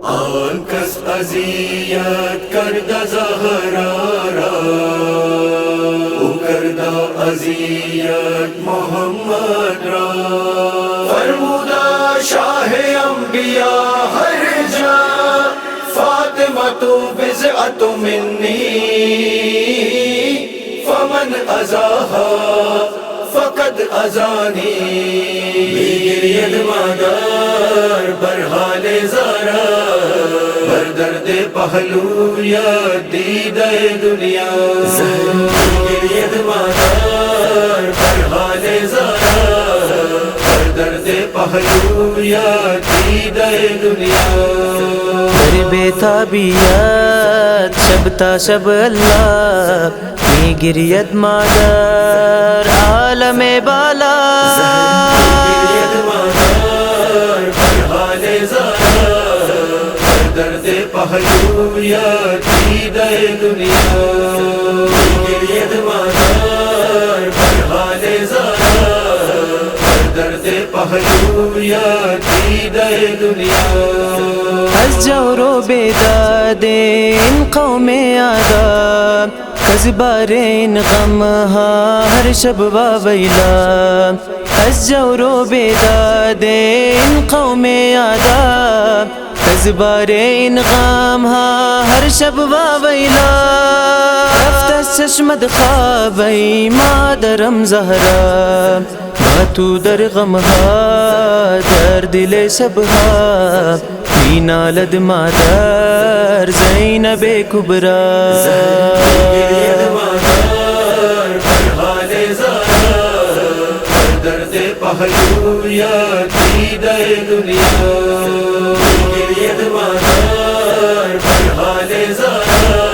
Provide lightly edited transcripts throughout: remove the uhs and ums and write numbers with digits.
آن کس اذیت کردہ زہرا را، او کردہ اذیت محمد را، فرمودہ شاہ انبیاء ہر جا، فاطمۃ بضعۃ منی، فمن اذاها فقد اذانی، گرید مادر بر حال زارا، بر درد پہلو یا دیدہ دنیا، گرید مادر بر حال زارا، بر درد پہلو یا دیدہ دنیا، بے تابیت شب تا شب اللہ می گرید مادر عالم بالا، گرید مادر بر حال زارا، بر درد پہلو یا دیدہ دنیا، گرید مادر بر حال زارا، بر درد پہلو یا دیدہ دنیا، از جور و بیداد ان قوم آداب، کذبار ان غم ہا ہر شب واویلا، از جور و بیداد ان قوم آداب، کذبار ان غم ہا ہر شب واویلا، رفت چشمد خوابی مادرم زہرا، باتو در غم ہا در دل شب ہا، نالد مادر زینب کبرا، گرید مادر بر حال زارا، بر درد پہلو یا دیدہ دنیا، گرید مادر بر حال زارا،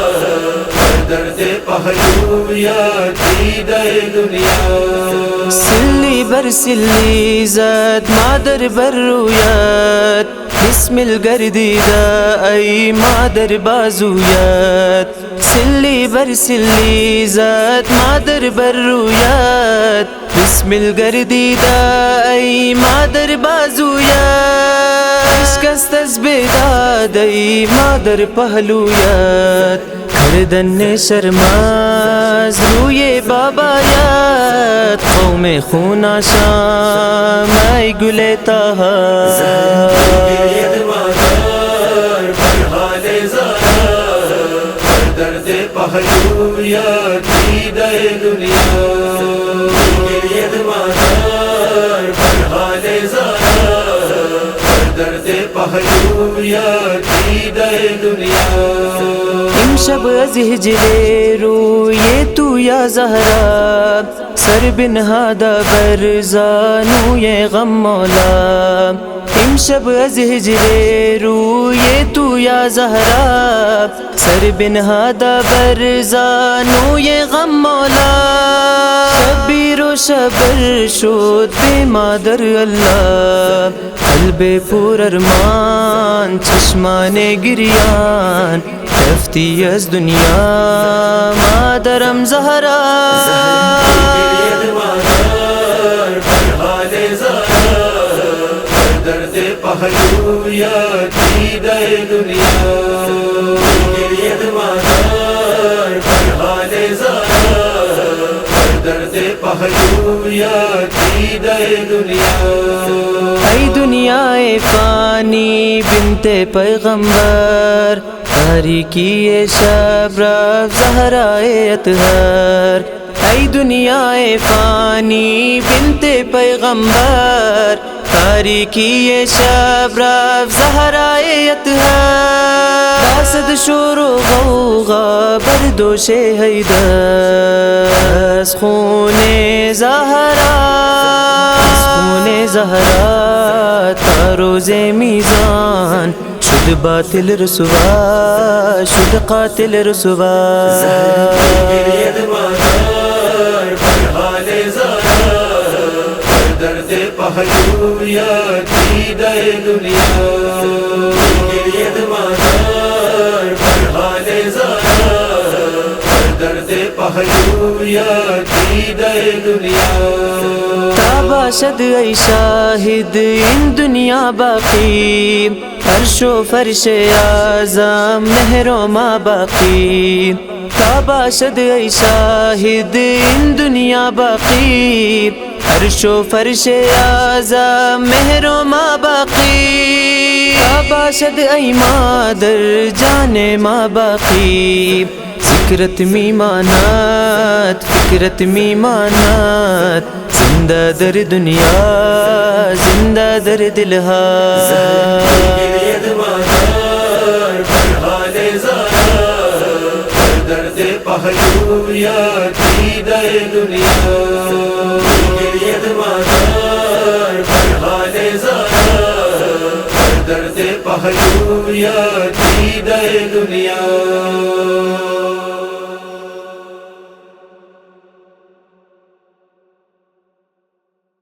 بر درد پہلو یا دیدہ دنیا، سلی بر سلی زد مادر بر رویت، بسمل گردیدہ ای مادر بازویت، سلی بر سلی زد مادر بر رویت، بسمل گردیدہ ای مادر بازویت، اشکست از بیداد ای مادر پہلویت، گردن شرماز روی بابایت، قوم خون شام ای گل تہا، گرید مادر بر حال زارا، بر درد پہلو یا دیدہ دنیا، گرید مادر بر حال زارا، بر درد پہلو یا دیدہ دنیا، امشب از ہجر روی تو یا زہرا، سر بنہادہ بر زانوی غم مولا، امشب از ہجر روی تو یا زہرا، سر بنہادہ بر زانوی غم مولا، شبیر و شبر شد بے مادر اللہ، قلب پر ارمان چشمان گریان، رفتی از دنیا مادرم زہرا، گرید مادر بر حال زارا، بر درد پہلو یا دیدہ دنیا، گرید مادر بر حال زارا، بر درد پہلو یا دیدہ دنیا، ای دنیا فانی بنت پیغمبر، تاریکی شب رفت زہرائے اطہر، ای دنیا فانی بنت پیغمبر، تاریکی شب رفت زہرائے اطہر، باسد شور و غوغا بردوش حیدر، از خون زہرا، از خون زہرا تا روز میزان، شد باطل رسوا، شد قاتل رسوا، گرید مادر بر حال زارا، بر درد پہلو یا دیدہ دنیا، گرید مادر بر حال زارا، بر درد پہلو یا دیدہ دنیا، تا باشد ای شاہد ان دنیا باقی، عرش و فرش اعظم مہر و ما باقی تا باشد ای شاہد ان دنیا باقی عرش و فرش اعظم مہر و ما باقی تا باشد ای مادر جان ما باقی فکرت میمانات فکرت میمانات زندہ در دنیا زندہ در دلہا گرید مادار پر حال زارا پر درد پہلو یا دیدہ دنیا گرید مادار پر حال زارا پر درد پہلو یا دیدہ دنیا